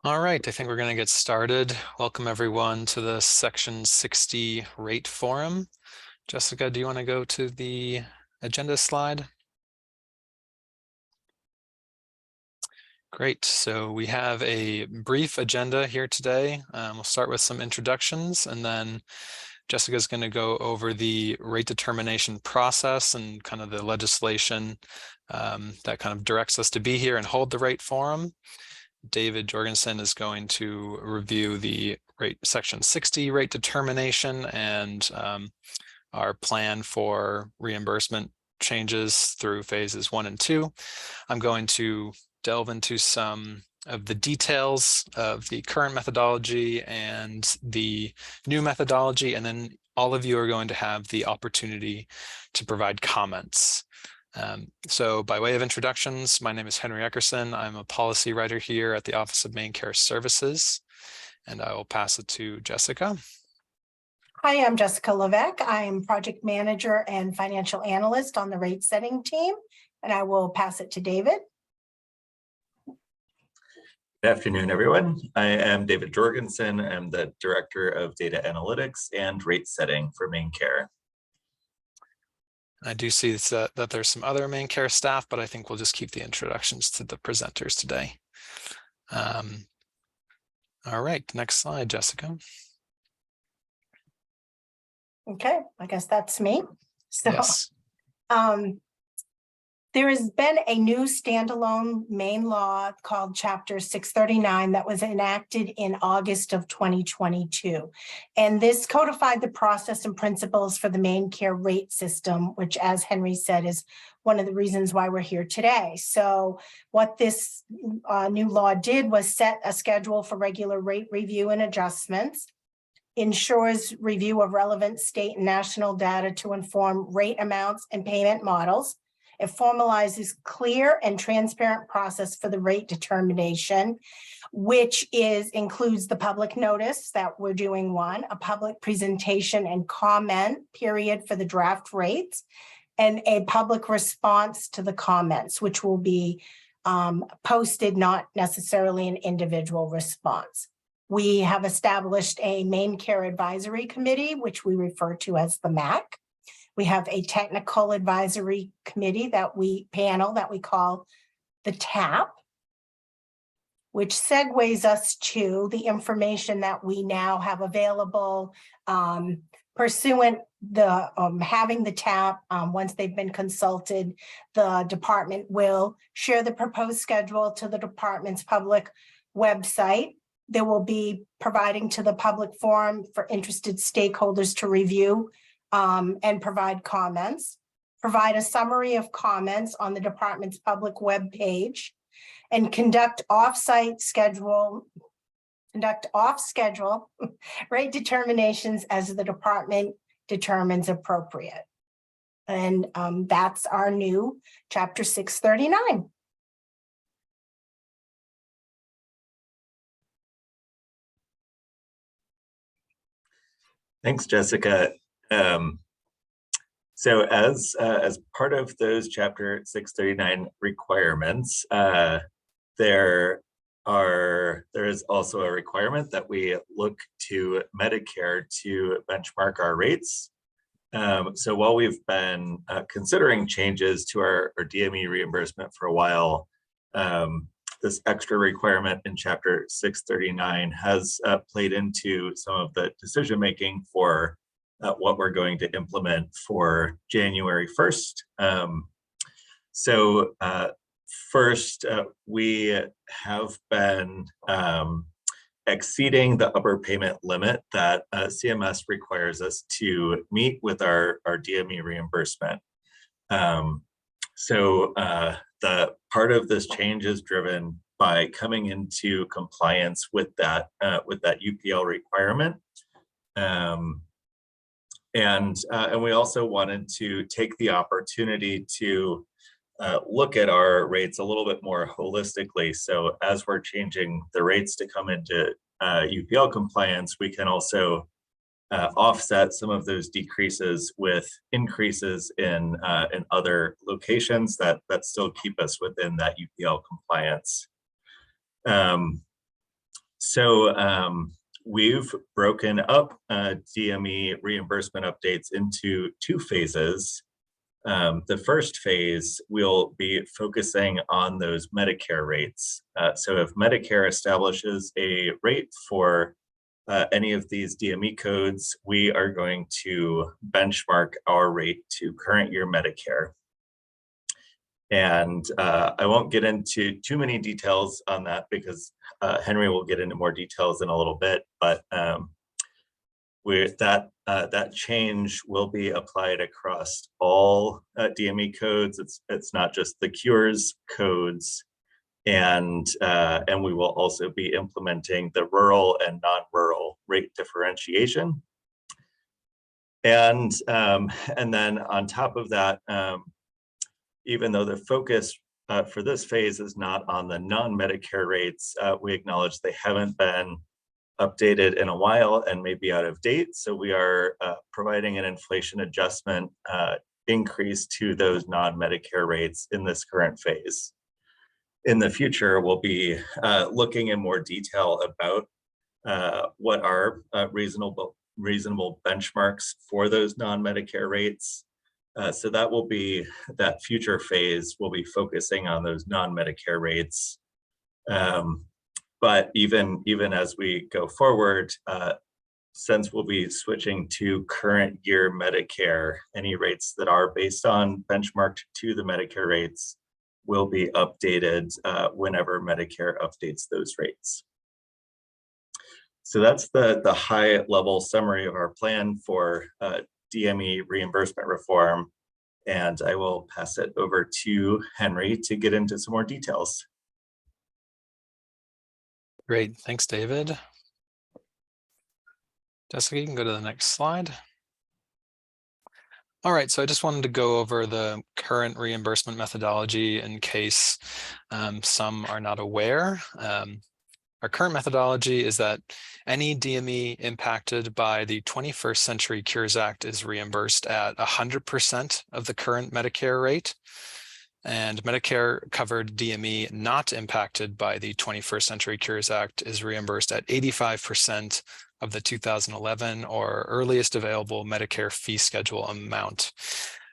All right, I think we're going to get started. Welcome everyone to the Section 60 Rate Forum. Jessica, do you want to go to the agenda slide? Great, so we have a brief agenda here today. We'll start with some introductions, and then Jessica's going to go over the rate determination process and kind of the legislation that kind of directs us to be here and hold the rate forum. David Jorgensen is going to review the Section 60 rate determination and our plan for reimbursement changes through phases 1 and 2. I'm going to delve into some of the details of the current methodology and the new methodology, and then all of you are going to have the opportunity to provide comments. So by way of introductions, my name is Henry Eckerson. I'm a policy writer here at the Office of Main Care Services, and I will pass it to Jessica. Hi, I'm Jessica Levesque. I'm project manager and financial analyst on the rate setting team, and I will pass it to David. Good afternoon, everyone. I am David Jorgensen. I'm the Director of Data Analytics and Rate Setting for Main Care. I do see that there's some other Main Care staff, but I think we'll just keep the introductions to the presenters today. All right, next slide, Jessica. Okay, I guess that's me. So, yes. There has been a new standalone Maine law called Chapter 639 that was enacted in August of 2022. And this codified the process and principles for the Maine Care rate system, which, as Henry said, is one of the reasons why we're here today. So what this new law did was set a schedule for regular rate review and adjustments, ensures review of relevant state and national data to inform rate amounts and payment models. It formalizes clear and transparent process for the rate determination, which includes the public notice that we're doing one, a public presentation and comment period for the draft rates, and a public response to the comments, which will be posted, not necessarily an individual response. We have established a Maine Care Advisory Committee, which we refer to as the MAC. We have a technical advisory committee panel that we call the TAP, which segues us to the information that we now have available pursuant having the TAP. Once they've been consulted, the department will share the proposed schedule to the department's public website. They will be providing to the public forum for interested stakeholders to review and provide comments, provide a summary of comments on the department's public web page, and conduct off-schedule rate determinations as the department determines appropriate. And that's our new Chapter 639. Thanks, Jessica. So as part of those Chapter 639 requirements, there is also a requirement that we look to Medicare to benchmark our rates. So while we've been considering changes to our DME reimbursement for a while, this extra requirement in Chapter 639 has played into some of the decision making for what we're going to implement for January 1st. First, we have been exceeding the upper payment limit that CMS requires us to meet with our DME reimbursement. The part of this change is driven by coming into compliance with that UPL requirement. And we also wanted to take the opportunity to look at our rates a little bit more holistically. So as we're changing the rates to come into UPL compliance, we can also offset some of those decreases with increases in other locations that still keep us within that UPL compliance. We've broken up DME reimbursement updates into two phases. The first phase, we'll be focusing on those Medicare rates. So if Medicare establishes a rate for any of these DME codes, we are going to benchmark our rate to current year Medicare. And I won't get into too many details on that because Henry will get into more details in a little bit, but that change will be applied across all DME codes. It's not just the cures codes, and we will also be implementing the rural and non-rural rate differentiation. And then on top of that, even though the focus for this phase is not on the non-Medicare rates, we acknowledge they haven't been updated in a while and may be out of date. So we are providing an inflation adjustment increase to those non-Medicare rates in this current phase. In the future, we'll be looking in more detail about what are reasonable benchmarks for those non-Medicare rates. So that will be that future phase. We'll be focusing on those non-Medicare rates. But even as we go forward, since we'll be switching to current year Medicare, any rates that are based on benchmarked to the Medicare rates will be updated whenever Medicare updates those rates. So that's the high level summary of our plan for DME reimbursement reform. And I will pass it over to Henry to get into some more details. Great, thanks, David. Jessica, you can go to the next slide. All right, so I just wanted to go over the current reimbursement methodology in case some are not aware. Our current methodology is that any DME impacted by the 21st Century Cures Act is reimbursed at 100% of the current Medicare rate. And Medicare covered DME not impacted by the 21st Century Cures Act is reimbursed at 85% of the 2011 or earliest available Medicare fee schedule amount.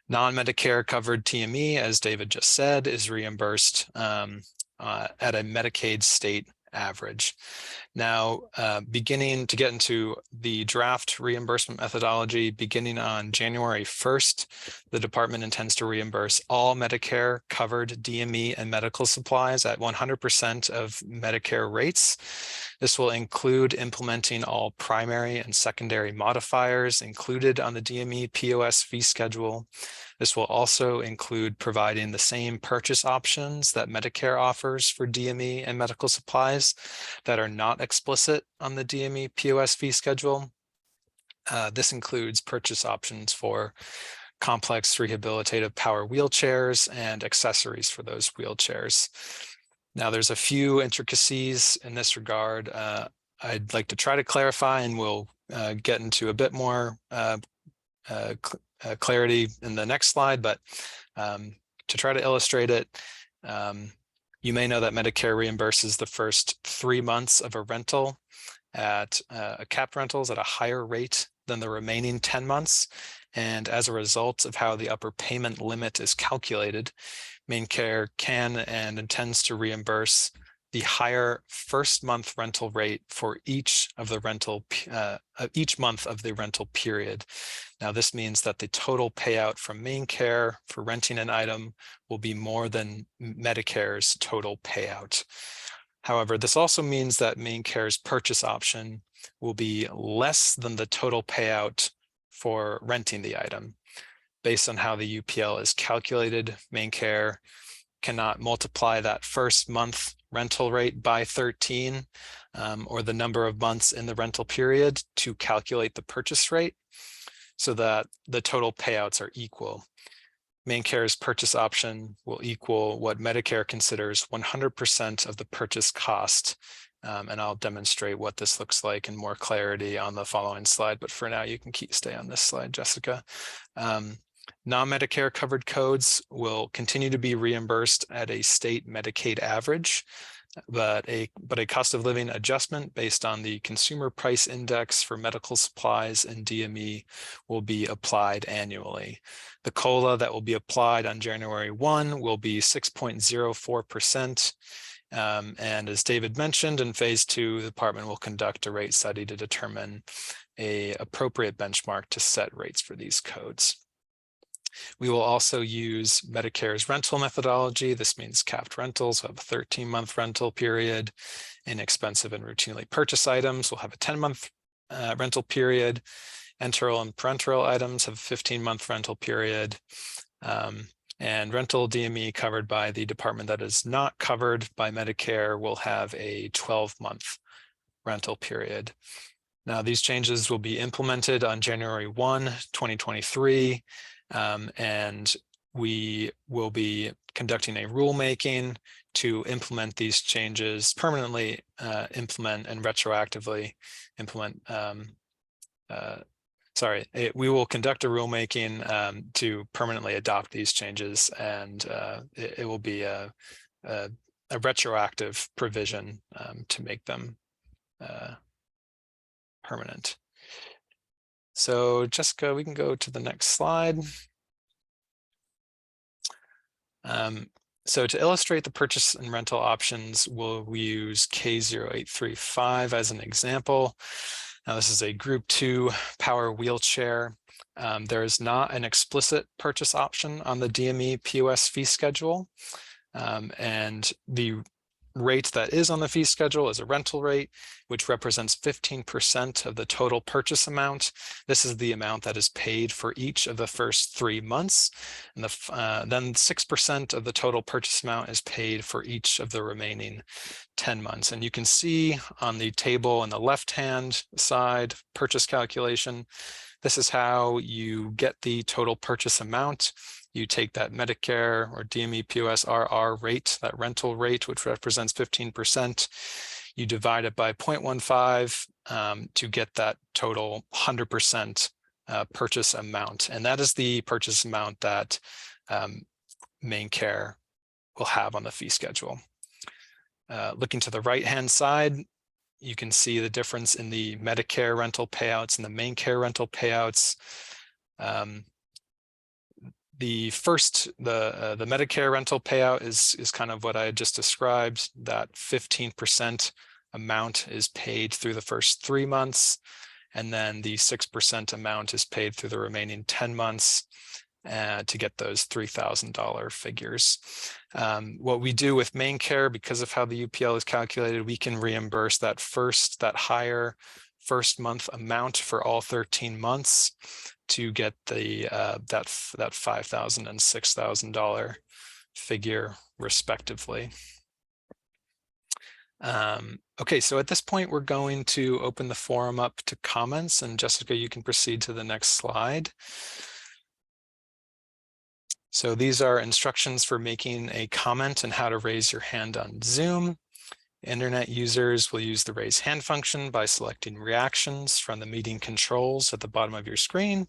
Non-Medicare covered DME, as David just said, is reimbursed at a Medicaid state average. Now, beginning to get into the draft reimbursement methodology, beginning on January 1st, the department intends to reimburse all Medicare covered DME and medical supplies at 100% of Medicare rates. This will include implementing all primary and secondary modifiers included on the DME POS fee schedule. This will also include providing the same purchase options that Medicare offers for DME and medical supplies that are not explicit on the DME POS fee schedule. This includes purchase options for complex rehabilitative power wheelchairs and accessories for those wheelchairs. Now, there's a few intricacies in this regard I'd like to try to clarify, and we'll get into a bit more clarity in the next slide, but to try to illustrate it, you may know that Medicare reimburses the first 3 months of a rental at capped rentals at a higher rate than the remaining 10 months. And as a result of how the upper payment limit is calculated, MaineCare can and intends to reimburse the higher first month rental rate for each of the each month of the rental period. Now, this means that the total payout from MaineCare for renting an item will be more than Medicare's total payout. However, this also means that MaineCare's purchase option will be less than the total payout for renting the item. Based on how the UPL is calculated, MaineCare cannot multiply that first month rental rate by 13 or the number of months in the rental period to calculate the purchase rate so that the total payouts are equal. MaineCare's purchase option will equal what Medicare considers 100% of the purchase cost. And I'll demonstrate what this looks like in more clarity on the following slide. But for now, you can stay on this slide, Jessica. Non-Medicare covered codes will continue to be reimbursed at a state Medicaid average. but a cost of living adjustment based on the Consumer Price Index for medical supplies and DME will be applied annually. The COLA that will be applied on January 1 will be 6.04%. And as David mentioned, in phase 2, the department will conduct a rate study to determine an appropriate benchmark to set rates for these codes. We will also use Medicare's rental methodology. This means capped rentals have a 13-month rental period. Inexpensive and routinely purchased items will have a 10-month rental period. Enteral and parenteral items have a 15-month rental period. And rental DME covered by the department that is not covered by Medicare will have a 12-month rental period. Now, these changes will be implemented on January 1, 2023. And we will be conducting a rulemaking to implement these changes, permanently implement and retroactively implement. We will conduct a rulemaking to permanently adopt these changes, and it will be a retroactive provision to make them permanent. So Jessica, we can go to the next slide. So to illustrate the purchase and rental options, we'll use K0835 as an example. Now this is a group 2 power wheelchair. There is not an explicit purchase option on the DME POS fee schedule. And the rate that is on the fee schedule is a rental rate, which represents 15% of the total purchase amount. This is the amount that is paid for each of the first 3 months. And then 6% of the total purchase amount is paid for each of the remaining 10 months. And you can see on the table on the left-hand side, purchase calculation, this is how you get the total purchase amount. You take that Medicare or DME POS RR rate, that rental rate, which represents 15%. You divide it by 0.15 to get that total 100% purchase amount. And that is the purchase amount that MaineCare will have on the fee schedule. Looking to the right-hand side, you can see the difference in the Medicare rental payouts and the MaineCare rental payouts. The Medicare rental payout is kind of what I just described. That 15% amount is paid through the first 3 months, and then the 6% amount is paid through the remaining 10 months to get those $3,000 figures. What we do with MaineCare, because of how the UPL is calculated, we can reimburse that higher first month amount for all 13 months to get the that $5,000 and $6,000 figure respectively. Okay, so at this point, we're going to open the forum up to comments, and Jessica, you can proceed to the next slide. So these are instructions for making a comment and how to raise your hand on Zoom. Internet users will use the raise hand function by selecting reactions from the meeting controls at the bottom of your screen,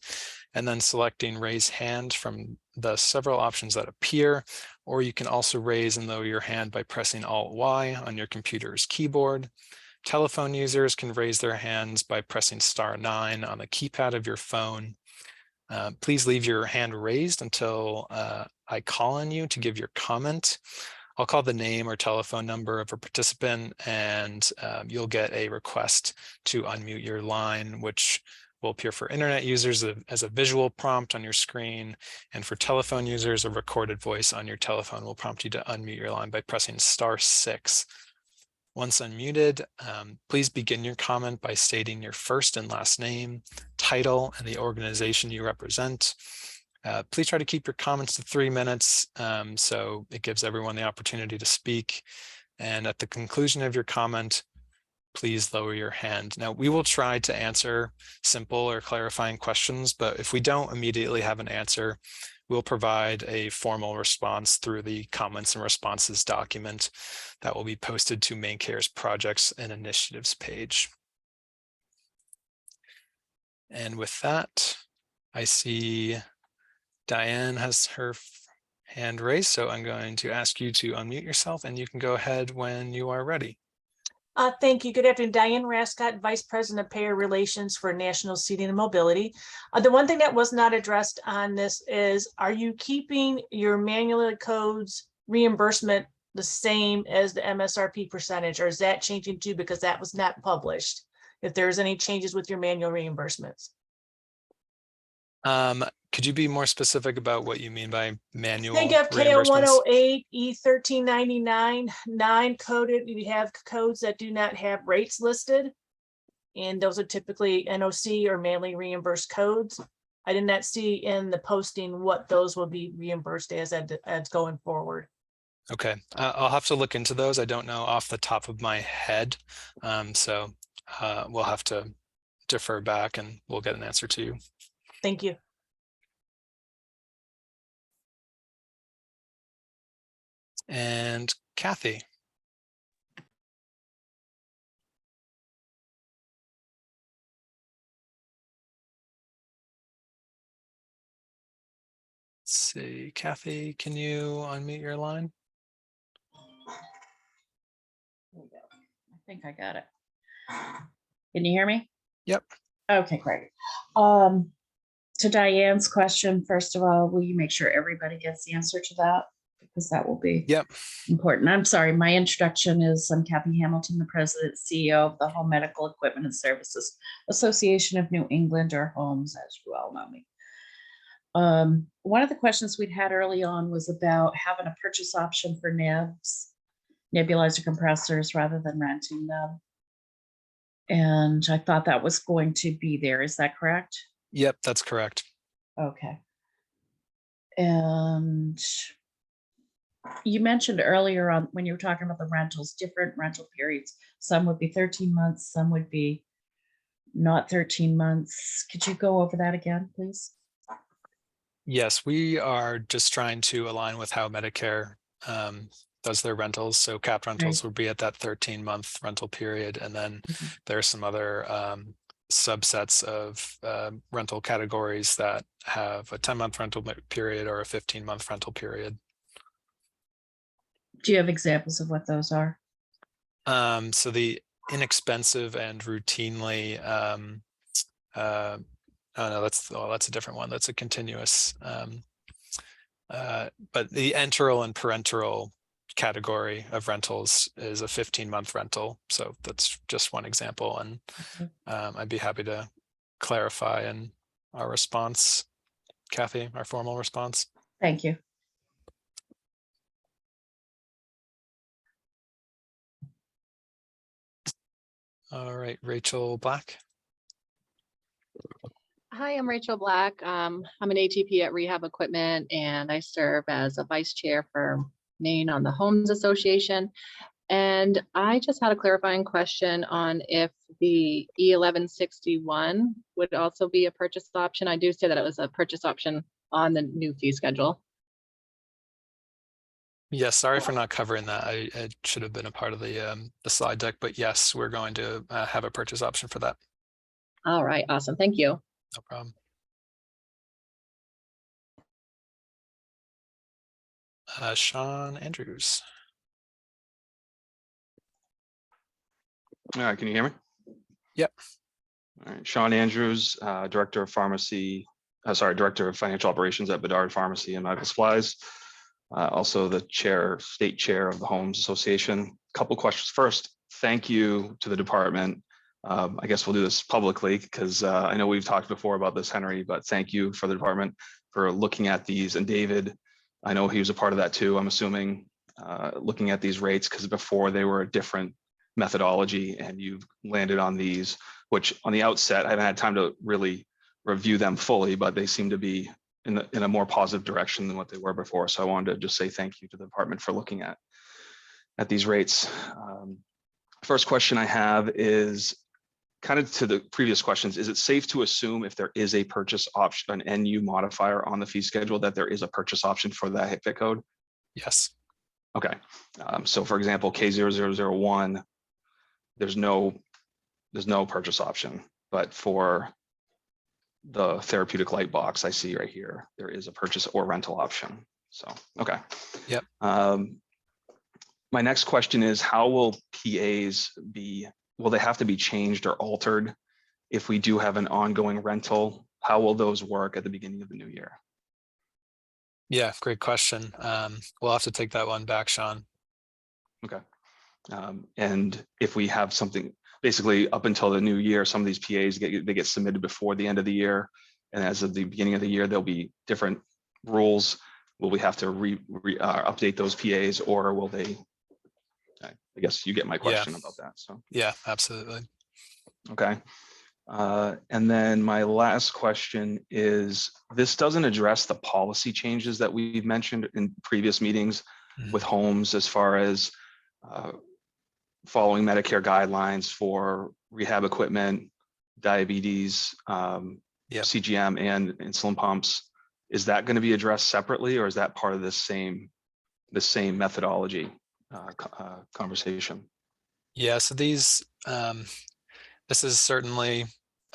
and then selecting raise hand from the several options that appear, or you can also raise and lower your hand by pressing Alt-Y on your computer's keyboard. Telephone users can raise their hands by pressing *9 on the keypad of your phone. Please leave your hand raised until I call on you to give your comment. I'll call the name or telephone number of a participant, and you'll get a request to unmute your line, which will appear for internet users as a visual prompt on your screen. And for telephone users, a recorded voice on your telephone will prompt you to unmute your line by pressing *6. Once unmuted, please begin your comment by stating your first and last name, title, and the organization you represent. Please try to keep your comments to 3 minutes so it gives everyone the opportunity to speak. And at the conclusion of your comment, please lower your hand. Now, we will try to answer simple or clarifying questions, but if we don't immediately have an answer, we'll provide a formal response through the comments and responses document that will be posted to MaineCare's projects and initiatives page. And with that, I see Diane has her hand raised, so I'm going to ask you to unmute yourself and you can go ahead when you are ready. Thank you. Good afternoon. Diane Rascott, Vice President of Payer Relations for National Seating and Mobility. The one thing that was not addressed on this is, are you keeping your manual codes reimbursement the same as the MSRP percentage, or is that changing too because that was not published? If there's any changes with your manual reimbursements? Could you be more specific about what you mean by manual Think of KO reimbursements? 108, E1399, non-coded. You have codes that do not have rates listed. And those are typically NOC or manually reimbursed codes. I did not see in the posting what those will be reimbursed as going forward. Okay, I'll have to look into those. I don't know off the top of my head. So we'll have to defer back and we'll get an answer to you. Thank you. And Kathy. Let's see, Kathy, can you unmute your line? There we go. I think I got it. Can you hear me? Yep. Okay, great. To Diane's question, first of all, will you make sure everybody gets the answer to that? Because that will be important. I'm sorry, my introduction is I'm Kathy Hamilton, the President, CEO of the Home Medical Equipment and Services Association of New England, or HOMES, as you all know me. One of the questions we'd had early on was about having a purchase option for NEBs, nebulizer compressors, rather than renting them. And I thought that was going to be there. Is that correct? Yep, that's correct. Okay. And you mentioned earlier on when you were talking about the rentals, different rental periods. Some would be 13 months, some would be not 13 months. Could you go over that again, please? Yes, we are just trying to align with how Medicare does their rentals. So capped rentals would be at that 13-month rental period. And then there are some other subsets of rental categories that have a 10-month rental period or a 15-month rental period. Do you have examples of what those are? So the inexpensive and routinely, oh no, that's a different one. That's a continuous, but the enteral and parenteral category of rentals is a 15-month rental. So that's just one example. And I'd be happy to clarify in our response, Kathy, our formal response. Thank you. All right, Rachel Black. Hi, I'm Rachel Black. I'm an ATP at Rehab Equipment, and I serve as a vice chair for Maine on the Homes Association. And I just had a clarifying question on if the E1161 would also be a purchase option. I do say that it was a purchase option on the new fee schedule. Yes, sorry for not covering that. It should have been a part of the slide deck, but yes, we're going to have a purchase option for that. All right, awesome. Thank you. No problem. Sean Andrews. All right, can you hear me? Yep. All right, Sean Andrews, Director of Financial Operations at Bedard Pharmacy and Medical Supplies. Also the state chair of the Homes Association. Couple questions. First, thank you to the department. I guess we'll do this publicly because I know we've talked before about this, Henry, but thank you for the department for looking at these. And David, I know he was a part of that too, I'm assuming, looking at these rates, because before they were a different methodology and you've landed on these, which on the outset, I haven't had time to really review them fully, but they seem to be in a more positive direction than what they were before. So I wanted to just say thank you to the department for looking at these rates. First question I have is kind of to the previous questions. Is it safe to assume if there is a purchase option, an NU modifier on the fee schedule, that there is a purchase option for that HIPAA code? Yes. Okay. So for example, K0001, there's no purchase option, but for the therapeutic light box I see right here, there is a purchase or rental option. So, okay. Yep. My next question is, how will PAs will they have to be changed or altered if we do have an ongoing rental? How will those work at the beginning of the new year? Yeah, great question. We'll have to take that one back, Sean. Okay. And if we have something, basically up until the new year, some of these PAs get submitted before the end of the year. And as of the beginning of the year, there'll be different rules. Will we have to update those PAs, or will they? I guess you get my question about that. So yeah, absolutely. Okay. And then my last question is, this doesn't address the policy changes that we've mentioned in previous meetings with homes, as far as following Medicare guidelines for rehab equipment, diabetes, CGM, and insulin pumps. Is that going to be addressed separately, or is that part of the same methodology conversation? Yeah, so these this is certainly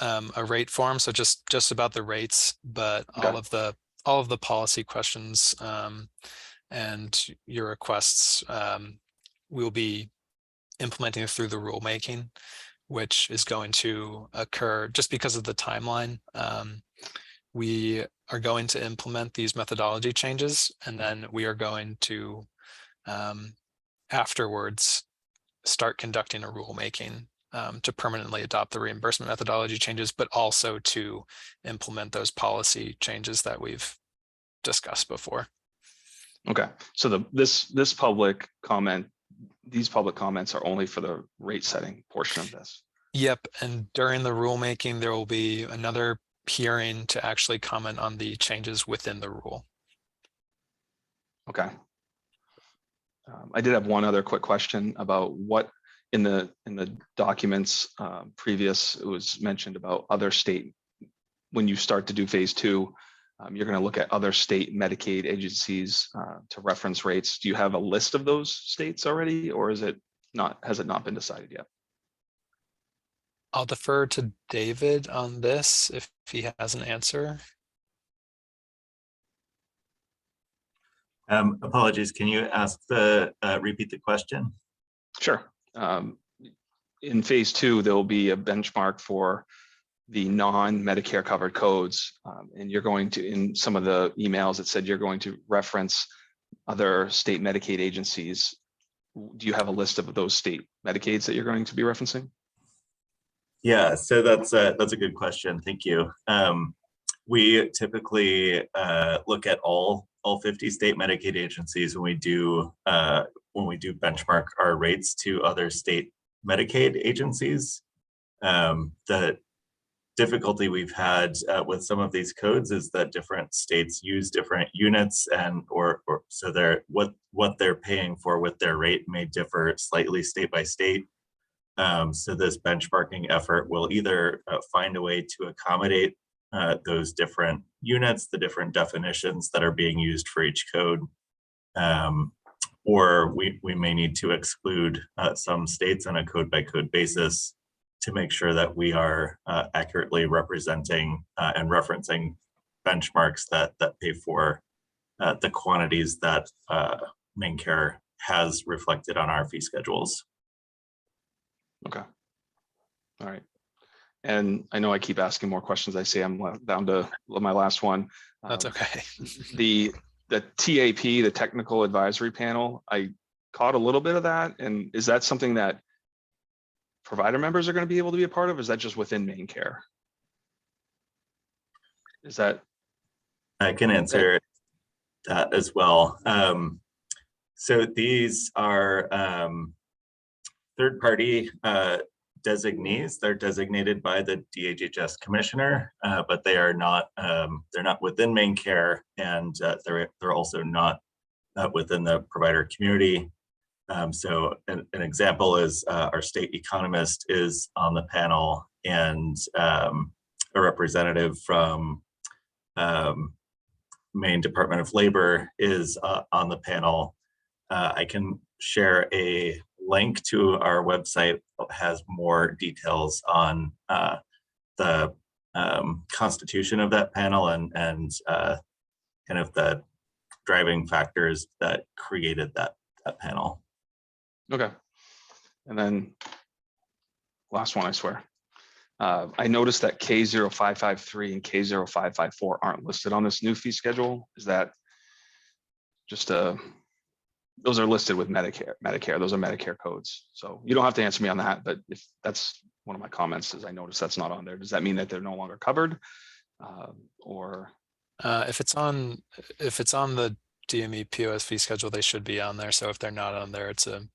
a rate form, so just about the rates, but Okay. all of the policy questions and your requests we'll be implementing through the rulemaking, which is going to occur just because of the timeline. We are going to implement these methodology changes, and then we are going to afterwards start conducting a rulemaking to permanently adopt the reimbursement methodology changes, but also to implement those policy changes that we've discussed before. Okay, so this public comment, these public comments are only for the rate setting portion of this. Yep, and during the rulemaking, there will be another hearing to actually comment on the changes within the rule. Okay. I did have one other quick question about what in the documents previous, it was mentioned about other state, when you start to do phase 2, you're going to look at other state Medicaid agencies to reference rates. Do you have a list of those states already, or has it not been decided yet? I'll defer to David on this if he has an answer. Apologies, can you repeat the question? Sure. In phase 2, there will be a benchmark for the non-Medicare covered codes. And you're going to, in some of the emails, it said you're going to reference other state Medicaid agencies. Do you have a list of those state Medicaids that you're going to be referencing? Yeah, so that's a good question. Thank you. We typically look at all 50 state Medicaid agencies when we do benchmark our rates to other state Medicaid agencies. The difficulty we've had with some of these codes is that different states use different units, and or so what they're paying for with their rate may differ slightly state by state. So this benchmarking effort will either find a way to accommodate those different units, the different definitions that are being used for each code, or we may need to exclude some states on a code by code basis to make sure that we are accurately representing and referencing benchmarks that pay for the quantities that MaineCare has reflected on our fee schedules. Okay. All right. And I know I keep asking more questions. I say I'm down to my last one. That's okay. The TAP, the Technical Advisory Panel, I caught a little bit of that. And is that something that provider members are going to be able to be a part of? Or is that just within MaineCare? Is that? I can answer that as well. So these are third-party designees. They're designated by the DHHS commissioner, but they are not. They're not within MaineCare, and they're also not within the provider community. So an example is our state economist is on the panel, and a representative from Maine Department of Labor is on the panel. I can share a link to our website that has more details on the constitution of that panel and kind of the driving factors that created that panel. Okay. And then last one, I swear. I noticed that K0553 and K0554 aren't listed on this new fee schedule. Is that just those are listed with Medicare. Those are Medicare codes. So you don't have to answer me on that, but if that's one of my comments is I noticed that's not on there. Does that mean that they're no longer covered? Or if it's on the DME POS fee schedule, they should be on there. So if they're not on there, it's an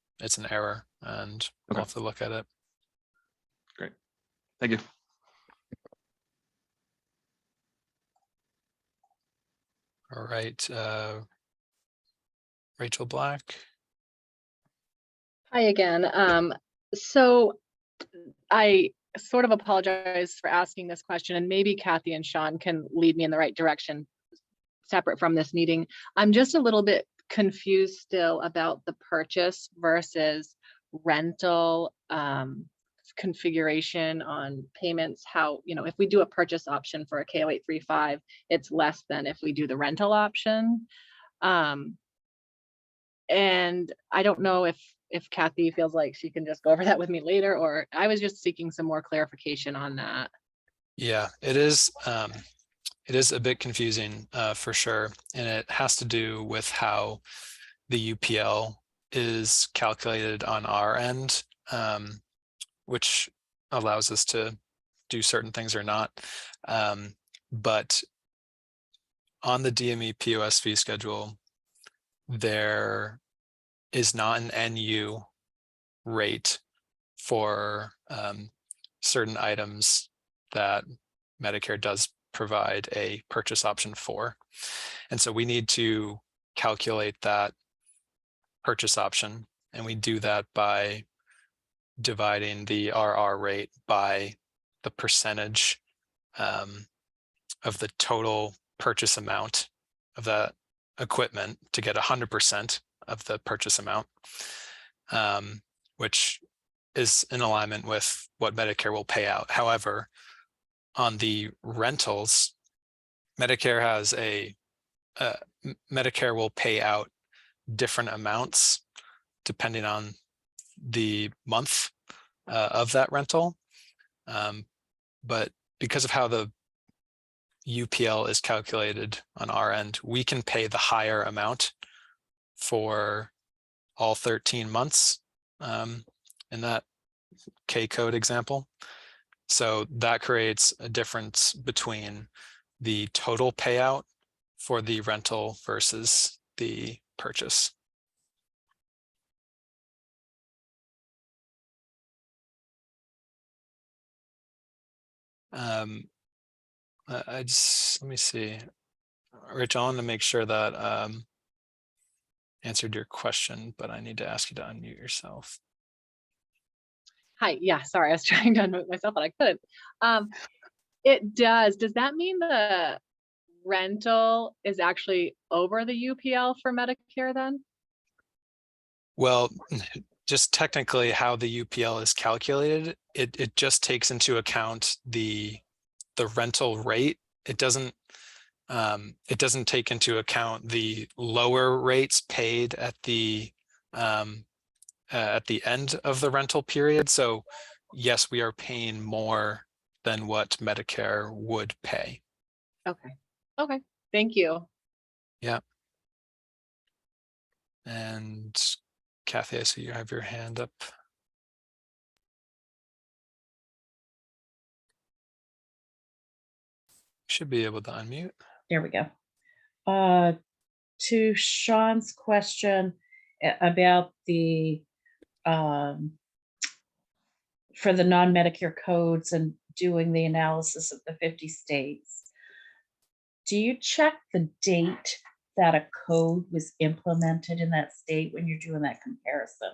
error, and we'll have to look at it. Great. Thank you. All right. Rachel Black. Hi again. So I sort of apologize for asking this question, and maybe Kathy and Sean can lead me in the right direction separate from this meeting. I'm just a little bit confused still about the purchase versus rental configuration on payments. How, if we do a purchase option for a K0835, it's less than if we do the rental option. And I don't know if Kathy feels like she can just go over that with me later, or I was just seeking some more clarification on that. Yeah, it is a bit confusing for sure. And it has to do with how the UPL is calculated on our end, which allows us to do certain things or not. But on the DME POS fee schedule, there is not an NU rate for certain items that Medicare does provide a purchase option for. And so we need to calculate that purchase option, and we do that by dividing the RR rate by the percentage of the total purchase amount of that equipment to get 100% of the purchase amount, which is in alignment with what Medicare will pay out. However, on the rentals, Medicare has Medicare will pay out different amounts depending on the month of that rental. But because of how the UPL is calculated on our end, we can pay the higher amount for all 13 months in that K code example. So that creates a difference between the total payout for the rental versus the purchase. I just, let me see. Rich, I want to make sure that answered your question, but I need to ask you to unmute yourself. Hi, yeah, sorry, I was trying to unmute myself, but I couldn't. It does. Does that mean the rental is actually over the UPL for Medicare then? Well, just technically how the UPL is calculated, it just takes into account the rental rate. It doesn't take into account the lower rates paid at the end of the rental period. So yes, we are paying more than what Medicare would pay. Okay, thank you. Yeah. And Kathy, I see you have your hand up. Should be able to unmute. There we go. To Sean's question about the for the non-Medicare codes and doing the analysis of the 50 states, do you check the date that a code was implemented in that state when you're doing that comparison?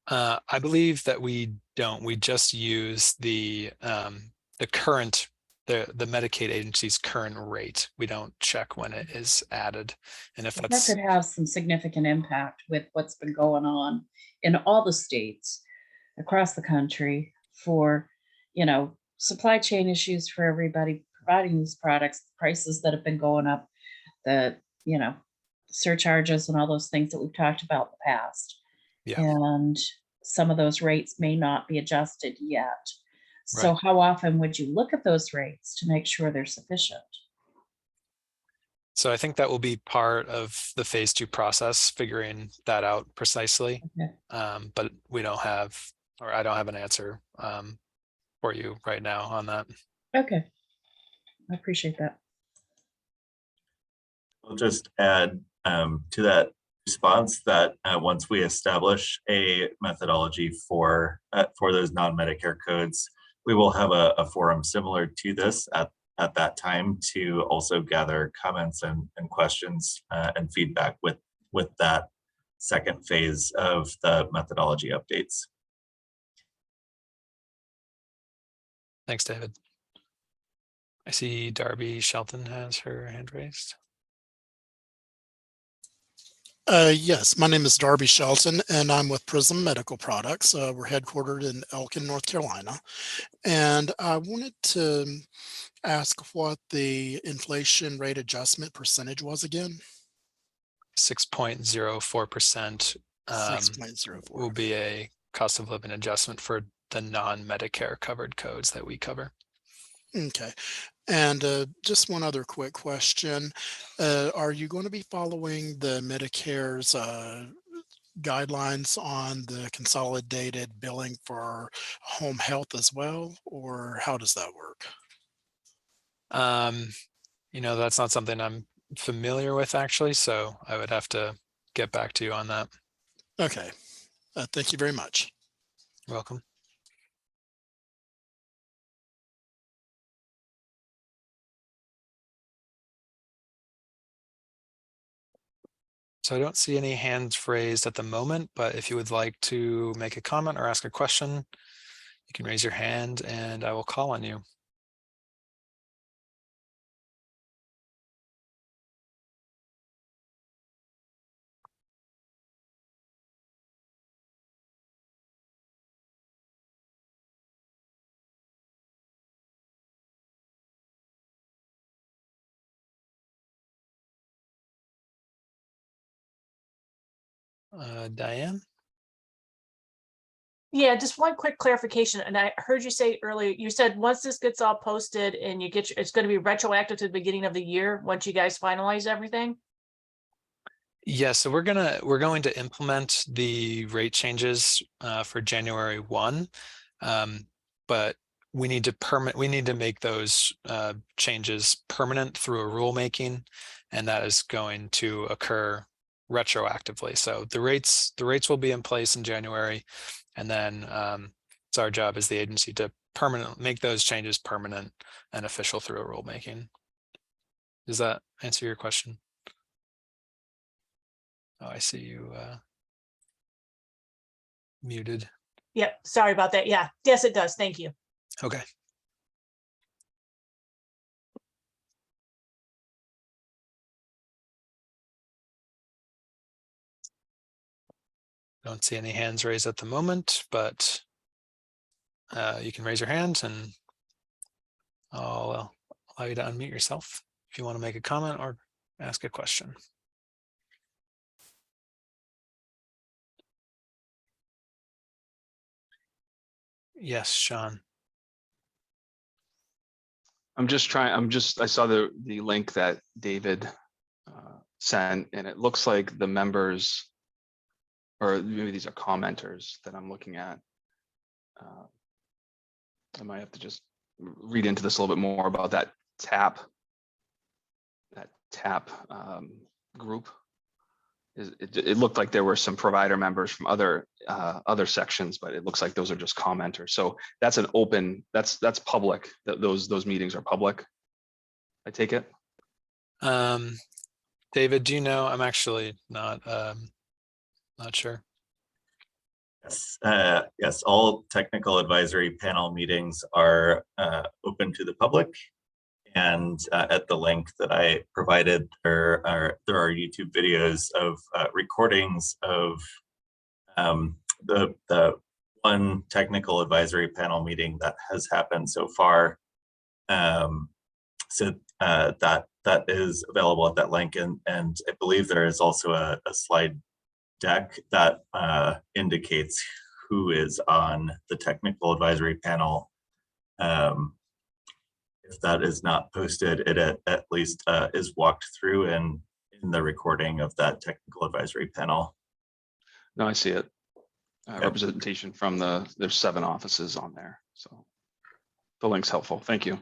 I believe that we don't. We just use the current, the Medicaid agency's current rate. We don't check when it is added. And if that's, that could have some significant impact with what's been going on in all the states across the country for, supply chain issues for everybody providing these products, prices that have been going up. that, you know, surcharges and all those things that we've talked about in the past. Yeah. And some of those rates may not be adjusted yet. So Right. how often would you look at those rates to make sure they're sufficient? So I think that will be part of the phase 2 process, figuring that out precisely. Okay. But we don't have, or I don't have an answer for you right now on that. Okay. I appreciate that. I'll just add to that response that once we establish a methodology for those non-Medicare codes, we will have a forum similar to this at that time to also gather comments and questions and feedback with that second phase of the methodology updates. Thanks, David. I see Darby Shelton has her hand raised. Yes, my name is Darby Shelton, and I'm with Prism Medical Products. We're headquartered in Elkin, North Carolina. And I wanted to ask what the inflation rate adjustment percentage was again. 6.04% 6.04 will be a cost of living adjustment for the non-Medicare covered codes that we cover. Okay. And just one other quick question. Are you going to be following the Medicare's guidelines on the consolidated billing for home health as well, or how does that work? You know, that's not something I'm familiar with actually, so I would have to get back to you on that. Okay. Thank you very much. You're welcome. So I don't see any hands raised at the moment, but if you would like to make a comment or ask a question, you can raise your hand and I will call on you. Diane? Yeah, just one quick clarification. And I heard you say earlier, you said once this gets all posted and you get, it's going to be retroactive to the beginning of the year, once you guys finalize everything? Yeah, so we're going to implement the rate changes for January 1, but we need to make those changes permanent through a rulemaking, and that is going to occur retroactively. So the rates will be in place in January, and then it's our job as the agency to make those changes permanent and official through a rulemaking. Does that answer your question? Oh, I see you muted. Yep, sorry about that. Yeah, yes, it does. Thank you. Okay. Don't see any hands raised at the moment, but you can raise your hand and I'll allow you to unmute yourself if you want to make a comment or ask a question. Yes, Sean. I saw the link that David sent, and it looks like the members, or maybe these are commenters that I'm looking at. I might have to just read into this a little bit more about that TAP group. It looked like there were some provider members from other sections, but it looks like those are just commenters. So that's an open, that's public. Those meetings are public, I take it. David, do you know? I'm actually not sure. Yes, yes, all technical advisory panel meetings are open to the public. And at the link that I provided, there are YouTube videos of recordings of the one technical advisory panel meeting that has happened so far. So that is available at that link. And I believe there is also a slide deck that indicates who is on the technical advisory panel. If that is not posted, it at least is walked through in the recording of that technical advisory panel. No, I see it. Yep. Representation from there's 7 offices on there. So the link's helpful. Thank you.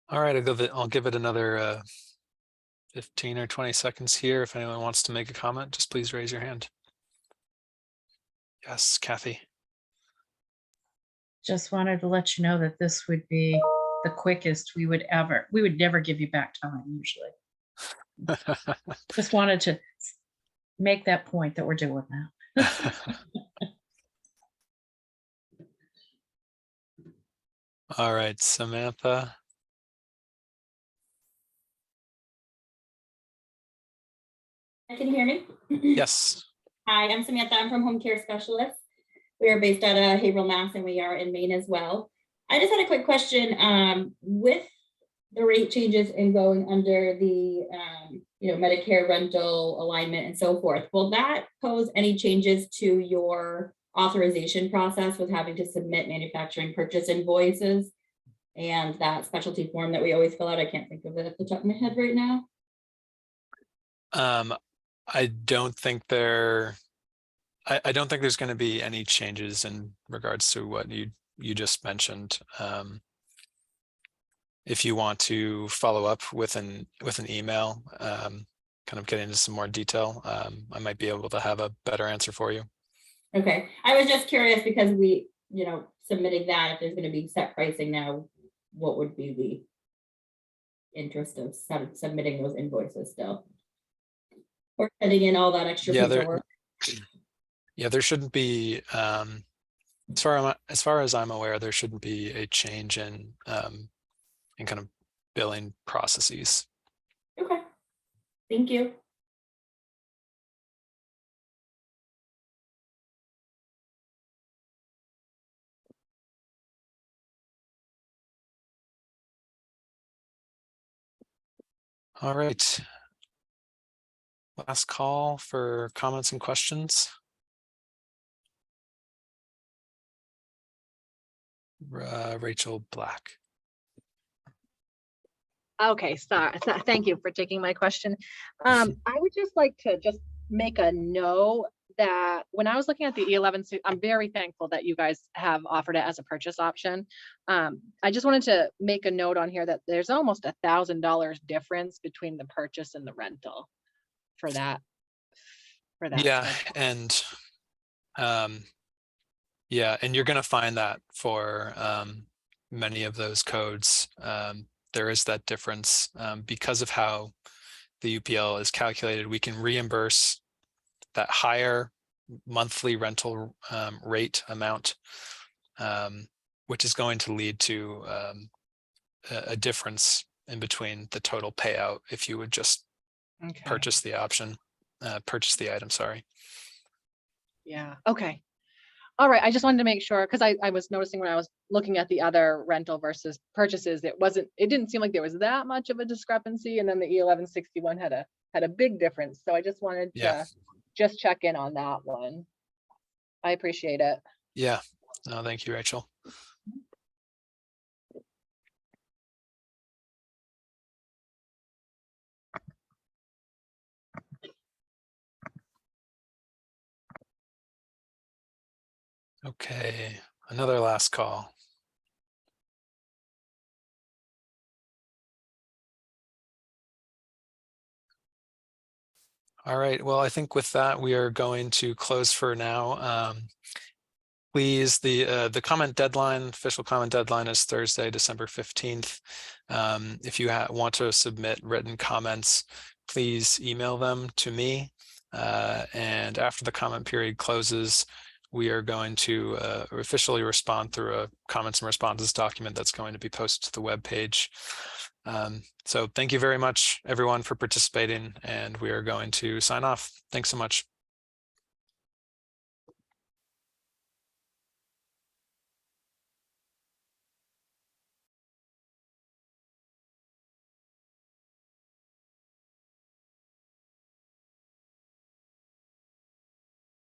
All right, I'll give it another 15 or 20 seconds here. If anyone wants to make a comment, just please raise your hand. Yes, Kathy. Just wanted to let you know that this would be the quickest we would never give you back time usually. Just wanted to make that point that we're doing that. All right, Samantha. Can you hear me? Yes. Hi, I'm Samantha. I'm from Home Care Specialists. We are based out of Haverhill, Mass, and we are in Maine as well. I just had a quick question. With the rate changes and going under the Medicare rental alignment and so forth, will that pose any changes to your authorization process with having to submit manufacturing purchase invoices and that specialty form that we always fill out? I can't think of it at the top of my head right now. I don't think there's going to be any changes in regards to what you just mentioned. If you want to follow up with an email, kind of get into some more detail, I might be able to have a better answer for you. Okay, I was just curious because we, submitting that, if there's going to be set pricing now, what would be the interest of submitting those invoices still? Or sending in all that extra paperwork? Yeah, there shouldn't be, as far as I'm aware, there shouldn't be a change in kind of billing processes. Okay, thank you. All right. Last call for comments and questions. Rachel Black. Okay, sorry. Thank you for taking my question. I would just like to make a note that when I was looking at the E11, I'm very thankful that you guys have offered it as a purchase option. I just wanted to make a note on here that there's almost $1,000 difference between the purchase and the rental for that. Yeah, and and you're going to find that for many of those codes. There is that difference because of how the UPL is calculated. We can reimburse that higher monthly rental rate amount, which is going to lead to a difference in between the total payout if you would just purchase the item, sorry. Yeah, okay. All right, I just wanted to make sure, because I was noticing when I was looking at the other rental versus purchases, it didn't seem like there was that much of a discrepancy, and then the E1161 had a big difference. So I just wanted to just check in on that one. I appreciate it. Yeah, no, thank you, Rachel. Okay, another last call. All right, well, I think with that, we are going to close for now. Please, the comment deadline, official comment deadline is Thursday, December 15th. If you want to submit written comments, please email them to me. And after the comment period closes, we are going to officially respond through a comments and responses document that's going to be posted to the webpage. So thank you very much, everyone, for participating, and we are going to sign off. Thanks so much.